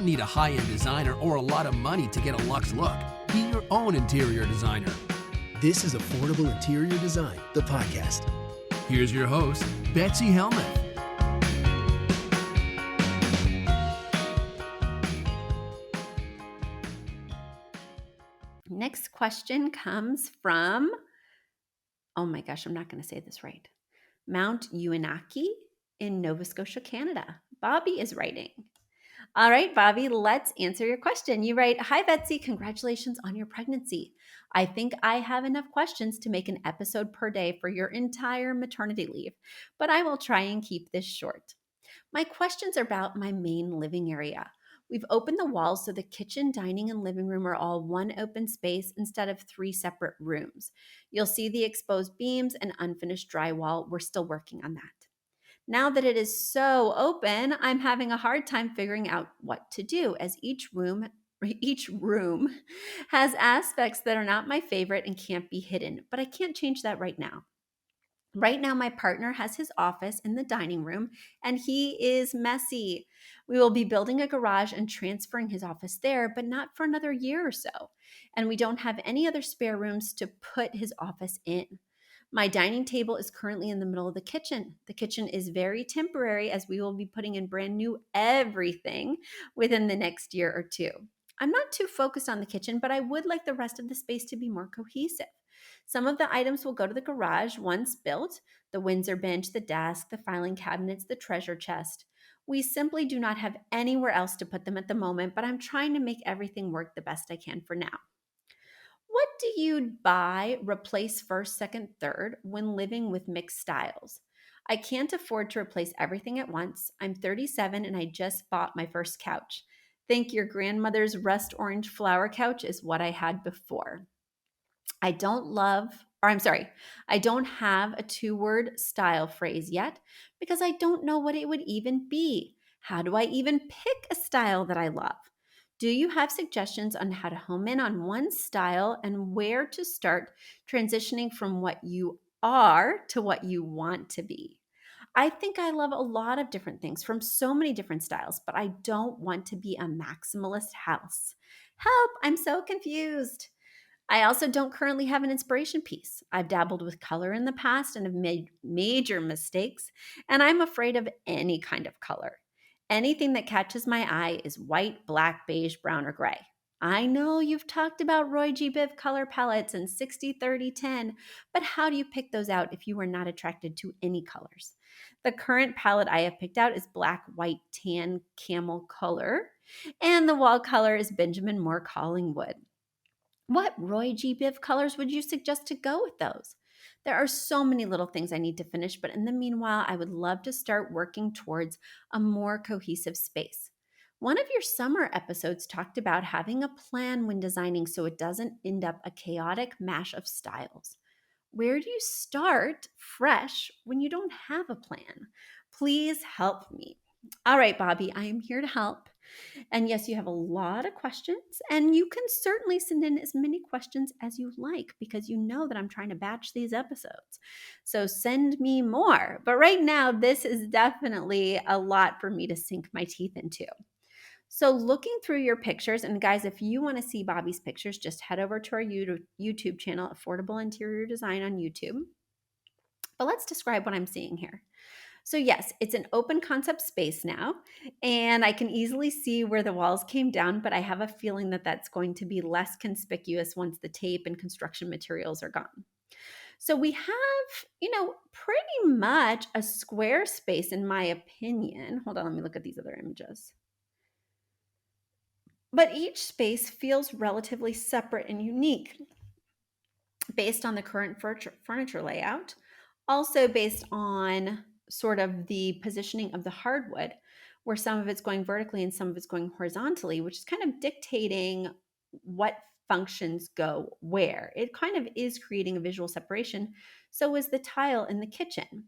need a high-end designer or a lot of money to get a luxe look. Be your own interior designer. This is Affordable Interior Design, the podcast. Here's your host, Betsy Helmuth. Next question comes from, oh my gosh, I'm not going to say this right. Mount Uinaki in Nova Scotia, Canada. Bobby is writing. All right, Bobby, let's answer your question. You write, "Hi, Betsy. Congratulations on your pregnancy. I think I have enough questions to make an episode per day for your entire maternity leave, but I will try and keep this short. My questions are about my main living area. We've opened the walls so the kitchen, dining, and living room are all one open space instead of 3 separate rooms. You'll see the exposed beams and unfinished drywall. We're still working on that. Now that it is so open, I'm having a hard time figuring out what to do, as each room has aspects that are not my favorite and can't be hidden, but I can't change that right now. Right now, my partner has his office in the dining room, and he is messy. We will be building a garage and transferring his office there, but not for another year or so. And we don't have any other spare rooms to put his office in. My dining table is currently in the middle of the kitchen. The kitchen is very temporary, as we will be putting in brand new everything within the next year or two. I'm not too focused on the kitchen, but I would like the rest of the space to be more cohesive. Some of the items will go to the garage once built: the Windsor bench, the desk, the filing cabinets, the treasure chest. We simply do not have anywhere else to put them at the moment, but I'm trying to make everything work the best I can for now. What do you buy, replace first, second, third when living with mixed styles? I can't afford to replace everything at once. I'm 37 and I just bought my first couch. Think your grandmother's rust orange flower couch is what I had before. I don't have a 2-word style phrase yet because I don't know what it would even be. How do I even pick a style that I love? Do you have suggestions on how to home in on one style and where to start transitioning from what you are to what you want to be? I think I love a lot of different things from so many different styles, but I don't want to be a maximalist house. Help, I'm so confused. I also don't currently have an inspiration piece. I've dabbled with color in the past and have made major mistakes, and I'm afraid of any kind of color. Anything that catches my eye is white, black, beige, brown, or gray. I know you've talked about Roy G. Biv color palettes and 60-30-10, but how do you pick those out if you are not attracted to any colors? The current palette I have picked out is black, white, tan, camel color, and the wall color is Benjamin Moore Collingwood. What Roy G. Biv colors would you suggest to go with those? There are so many little things I need to finish, but in the meanwhile, I would love to start working towards a more cohesive space. One of your summer episodes talked about having a plan when designing so it doesn't end up a chaotic mash of styles. Where do you start fresh when you don't have a plan? Please help me. All right, Bobby, I am here to help. And yes, you have a lot of questions, and you can certainly send in as many questions as you like because you know that I'm trying to batch these episodes. So send me more. But right now, this is definitely a lot for me to sink my teeth into. So looking through your pictures, and guys, if you want to see Bobby's pictures, just head over to our YouTube channel, Affordable Interior Design on YouTube. But let's describe what I'm seeing here. So yes, it's an open concept space now, and I can easily see where the walls came down, but I have a feeling that that's going to be less conspicuous once the tape and construction materials are gone. So we have, pretty much a square space in my opinion. Hold on, let me look at these other images. But each space feels relatively separate and unique based on the current furniture layout, also based on sort of the positioning of the hardwood, where some of it's going vertically and some of it's going horizontally, which is kind of dictating what functions go where. It kind of is creating a visual separation. So is the tile in the kitchen.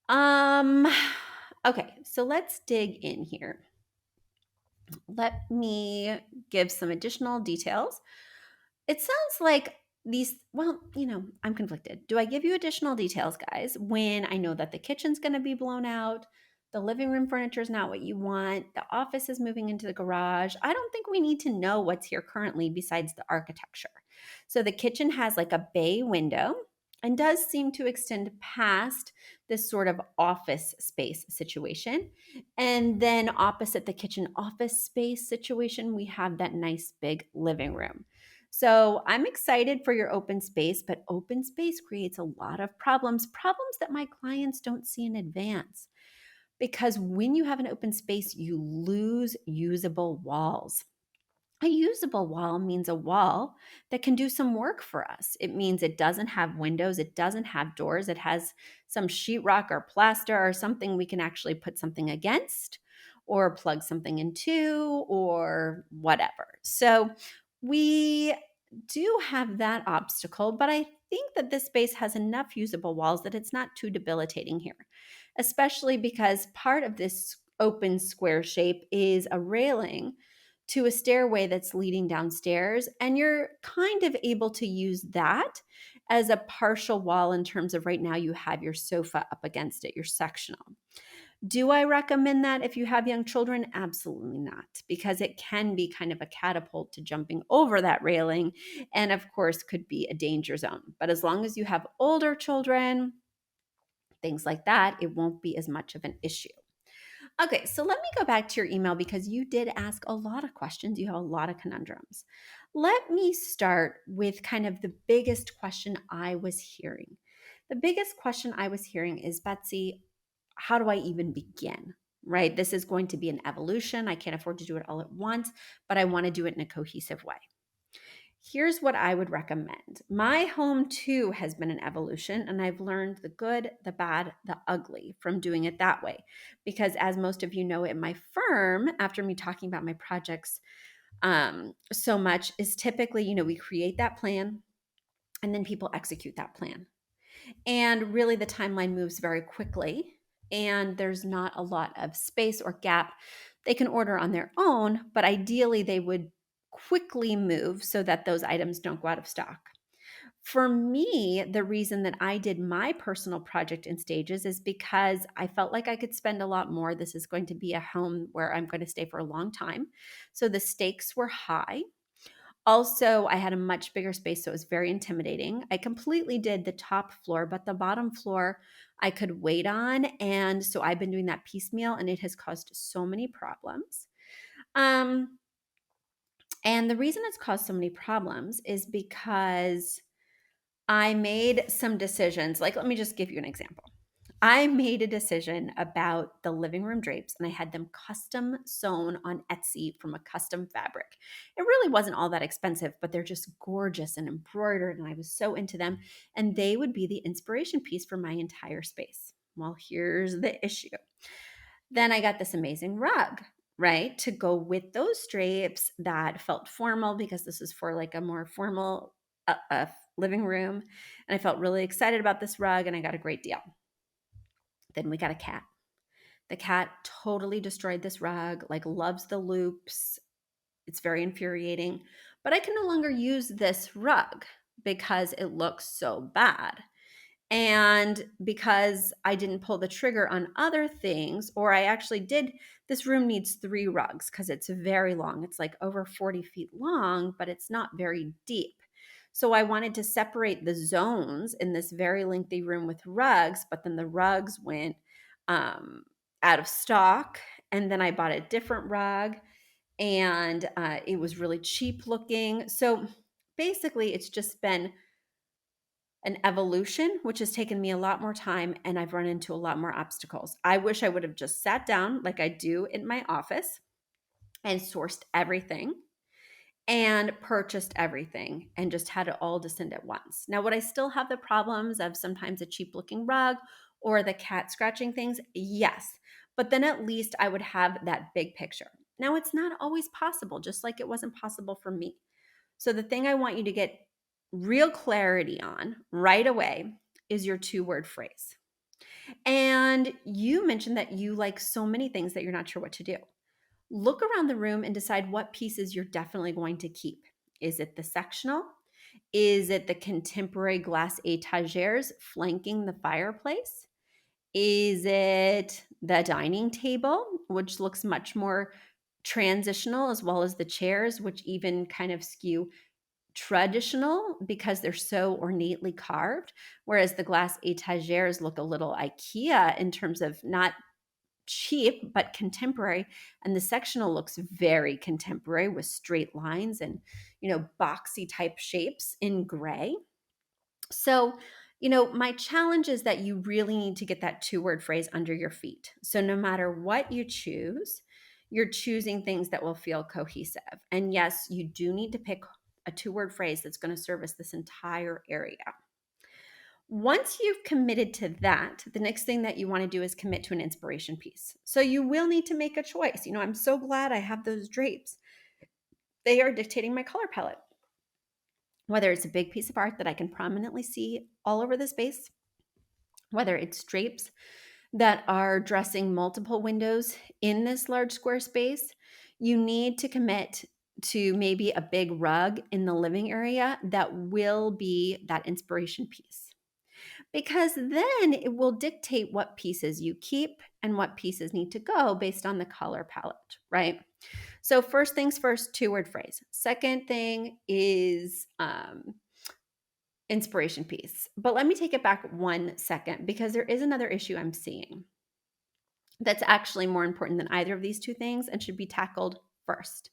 Okay, so let's dig in here. Let me give some additional details. It sounds like I'm conflicted. Do I give you additional details, guys, when I know that the kitchen's going to be blown out, The living room furniture is not what you want. The office is moving into the garage. I don't think we need to know what's here currently besides the architecture. So the kitchen has like a bay window and does seem to extend past this sort of office space situation. And then opposite the kitchen office space situation, we have that nice big living room. So I'm excited for your open space, but open space creates a lot of problems that my clients don't see in advance. Because when you have an open space, you lose usable walls. A usable wall means a wall that can do some work for us. It means it doesn't have windows, it doesn't have doors, it has some sheetrock or plaster or something we can actually put something against or plug something into or whatever. So we do have that obstacle, but I think that this space has enough usable walls that it's not too debilitating here, especially because part of this open square shape is a railing to a stairway that's leading downstairs. And you're kind of able to use that as a partial wall in terms of right now you have your sofa up against it, your sectional. Do I recommend that if you have young children? Absolutely not, because it can be kind of a catapult to jumping over that railing and, of course, could be a danger zone. But as long as you have older children, things like that, it won't be as much of an issue. Okay, so let me go back to your email because you did ask a lot of questions. You have a lot of conundrums. Let me start with kind of the biggest question I was hearing. The biggest question I was hearing is, Betsy, how do I even begin? Right? This is going to be an evolution. I can't afford to do it all at once, but I want to do it in a cohesive way. Here's what I would recommend. My home too has been an evolution, and I've learned the good, the bad, the ugly from doing it that way. Because as most of you know, at my firm, after me talking about my projects so much, is typically, we create that plan and then people execute that plan. And really, the timeline moves very quickly, and there's not a lot of space or gap. They can order on their own, but ideally, they would quickly move so that those items don't go out of stock. For me, the reason that I did my personal project in stages is because I felt like I could spend a lot more. This is going to be a home where I'm going to stay for a long time. So the stakes were high. Also, I had a much bigger space, so it was very intimidating. I completely did the top floor, but the bottom floor I could wait on. And so I've been doing that piecemeal, and it has caused so many problems. Um, and the reason it's caused so many problems is because I made some decisions. Like, let me just give you an example. I made a decision about the living room drapes and I had them custom sewn on Etsy from a custom fabric. It really wasn't all that expensive, but they're just gorgeous and embroidered, and I was so into them. And they would be the inspiration piece for my entire space. Well, here's the issue. Then I got this amazing rug, right, to go with those drapes that felt formal because this is for like a more formal living room. And I felt really excited about this rug and I got a great deal. Then we got a cat. The cat totally destroyed this rug, like loves the loops. It's very infuriating. But I can no longer use this rug because it looks so bad. And because I didn't pull the trigger on other things, or I actually did, this room needs 3 rugs because it's very long. It's like over 40 feet long, but it's not very deep. So I wanted to separate the zones in this very lengthy room with rugs, but then the rugs went um, out of stock. And then I bought a different rug, and it was really cheap looking. So basically, it's just been an evolution, which has taken me a lot more time, and I've run into a lot more obstacles. I wish I would have just sat down like I do in my office and sourced everything and purchased everything and just had it all descend at once. Now, would I still have the problems of sometimes a cheap looking rug or the cat scratching things? Yes. But then at least I would have that big picture. Now, it's not always possible, just like it wasn't possible for me. So, the thing I want you to get real clarity on right away is your 2-word phrase. And you mentioned that you like so many things that you're not sure what to do. Look around the room and decide what pieces you're definitely going to keep. Is it the sectional? Is it the contemporary glass étagères flanking the fireplace? Is it the dining table, which looks much more transitional, as well as the chairs, which even kind of skew traditional because they're so ornately carved, whereas the glass étagères look a little IKEA in terms of not cheap but contemporary, and the sectional looks very contemporary with straight lines and boxy type shapes in gray. So, my challenge is that you really need to get that two-word phrase under your feet. So, no matter what you choose, you're choosing things that will feel cohesive. And yes, you do need to pick a two-word phrase that's going to service this entire area. Once you've committed to that, the next thing that you want to do is commit to an inspiration piece. So, you will need to make a choice. I'm so glad I have those drapes. They are dictating my color palette. Whether it's a big piece of art that I can prominently see all over the space, whether it's drapes that are dressing multiple windows in this large square space, you need to commit to maybe a big rug in the living area that will be that inspiration piece. Because then it will dictate what pieces you keep and what pieces need to go based on the color palette, right? So, first things first, two-word phrase. Second thing is inspiration piece. But let me take it back 1 second because there is another issue I'm seeing that's actually more important than either of these two things and should be tackled first.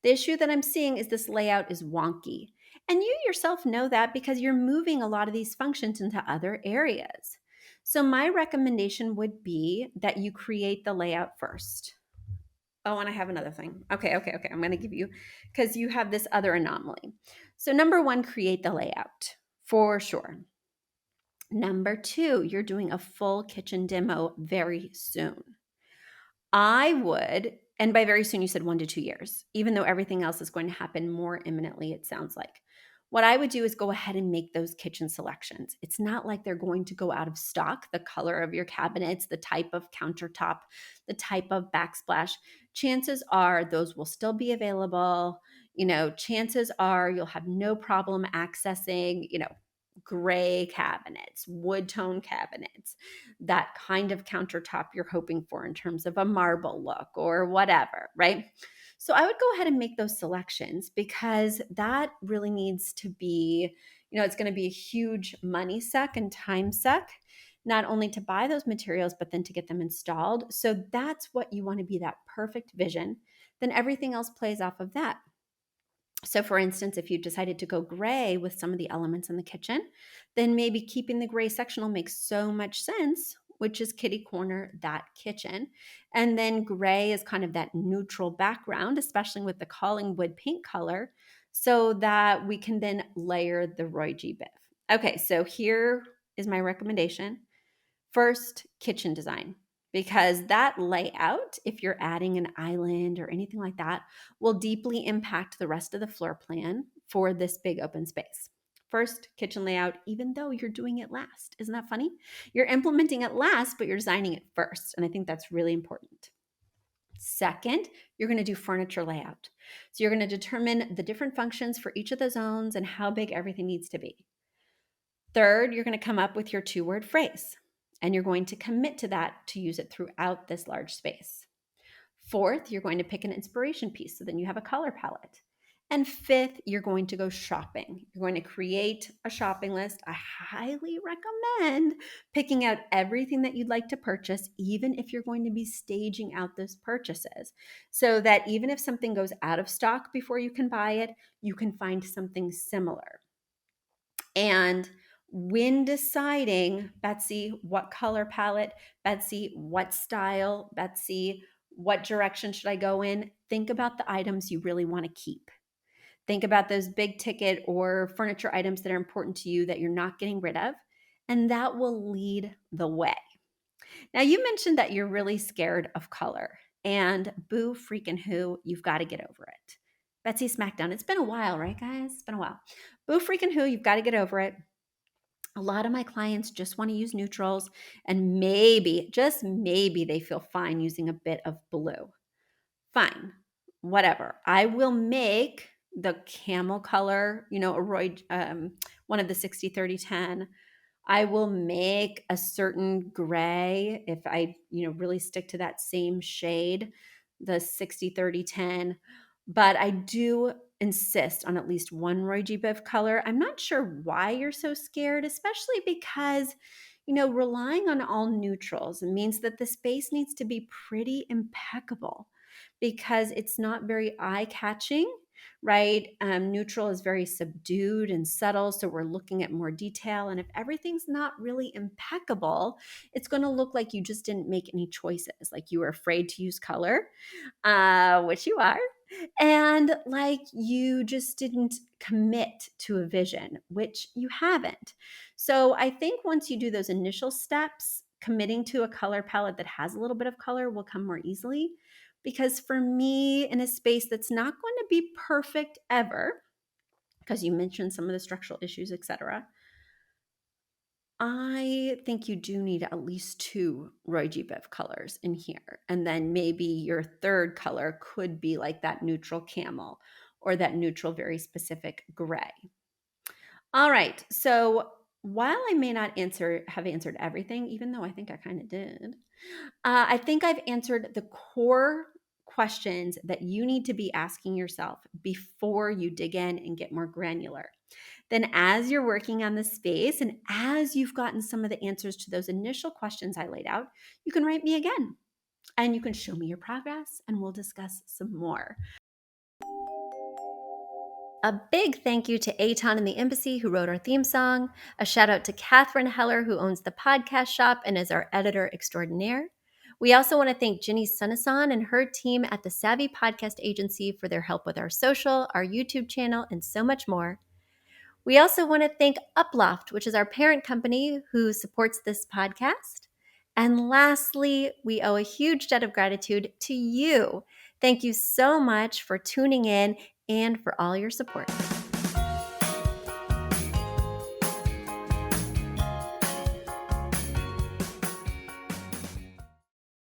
The issue that I'm seeing is this layout is wonky. And you yourself know that because you're moving a lot of these functions into other areas. So my recommendation would be that you create the layout first. Oh, and I have another thing. Okay. I'm going to give you, because you have this other anomaly. So, number one, create the layout for sure. Number two, you're doing a full kitchen demo very soon. I would, and by very soon, you said 1 to 2 years, even though everything else is going to happen more imminently, it sounds like. What I would do is go ahead and make those kitchen selections. It's not like they're going to go out of stock. The color of your cabinets, the type of countertop, the type of backsplash, chances are those will still be available. Chances are you'll have no problem accessing, gray cabinets, wood tone cabinets, that kind of countertop you're hoping for in terms of a marble look or whatever, right? So I would go ahead and make those selections because that really needs to be, it's going to be a huge money suck and time suck, not only to buy those materials, but then to get them installed. So that's what you want to be, that perfect vision. Then everything else plays off of that. So, for instance, if you decided to go gray with some of the elements in the kitchen, then maybe keeping the gray sectional makes so much sense, which is kitty corner that kitchen. And then gray is kind of that neutral background, especially with the Collingwood paint color, so that we can then layer the Roy G. Biv. Okay, so here is my recommendation. First, kitchen design, because that layout, if you're adding an island or anything like that, will deeply impact the rest of the floor plan for this big open space. First, kitchen layout, even though you're doing it last. Isn't that funny? You're implementing it last, but you're designing it first. And I think that's really important. Second, you're going to do furniture layout. So you're going to determine the different functions for each of the zones and how big everything needs to be. Third, you're going to come up with your two-word phrase, and you're going to commit to that to use it throughout this large space. Fourth, you're going to pick an inspiration piece, so then you have a color palette. And fifth, you're going to go shopping. You're going to create a shopping list. I highly recommend picking out everything that you'd like to purchase, even if you're going to be staging out those purchases, so that even if something goes out of stock before you can buy it, you can find something similar. And when deciding, Betsy, what color palette, Betsy, what style, Betsy, what direction should I go in, think about the items you really want to keep. Think about those big ticket or furniture items that are important to you that you're not getting rid of, and that will lead the way. Now, you mentioned that you're really scared of color, and boo freaking who, you've got to get over it. Betsy Smackdown, it's been a while, right, guys? It's been a while. Boo freaking who, you've got to get over it. A lot of my clients just want to use neutrals, and maybe, just maybe, they feel fine using a bit of blue. Fine, whatever. I will make the camel color, a Roy, one of the 60-30-10. I will make a certain gray if I, really stick to that same shade, the 60-30-10. But I do insist on at least one Roy G. Biv color. I'm not sure why you're so scared, especially because, relying on all neutrals means that the space needs to be pretty impeccable because it's not very eye catching, right? Neutral is very subdued and subtle. So we're looking at more detail. And if everything's not really impeccable, it's going to look like you just didn't make any choices, like you were afraid to use color, which you are. And like you just didn't commit to a vision, which you haven't. So I think once you do those initial steps, committing to a color palette that has a little bit of color will come more easily. Because for me, in a space that's not going to be perfect ever, because you mentioned some of the structural issues, etc., I think you do need at least two Roy G. Biv colors in here. And then maybe your third color could be like that neutral camel or that neutral, very specific gray. All right. So while I may not have answered everything, even though I think I kind of did, I think I've answered the core questions that you need to be asking yourself before you dig in and get more granular. Then, as you're working on the space and as you've gotten some of the answers to those initial questions I laid out, you can write me again and you can show me your progress and we'll discuss some more. A big thank you to Aton and the Embassy who wrote our theme song. A shout out to Catherine Heller who owns the podcast shop and is our editor extraordinaire. We also want to thank Ginny Sunasan and her team at the Savvy Podcast Agency for their help with our social, our YouTube channel, and so much more. We also want to thank Uploft, which is our parent company who supports this podcast. And lastly, we owe a huge debt of gratitude to you. Thank you so much for tuning in and for all your support.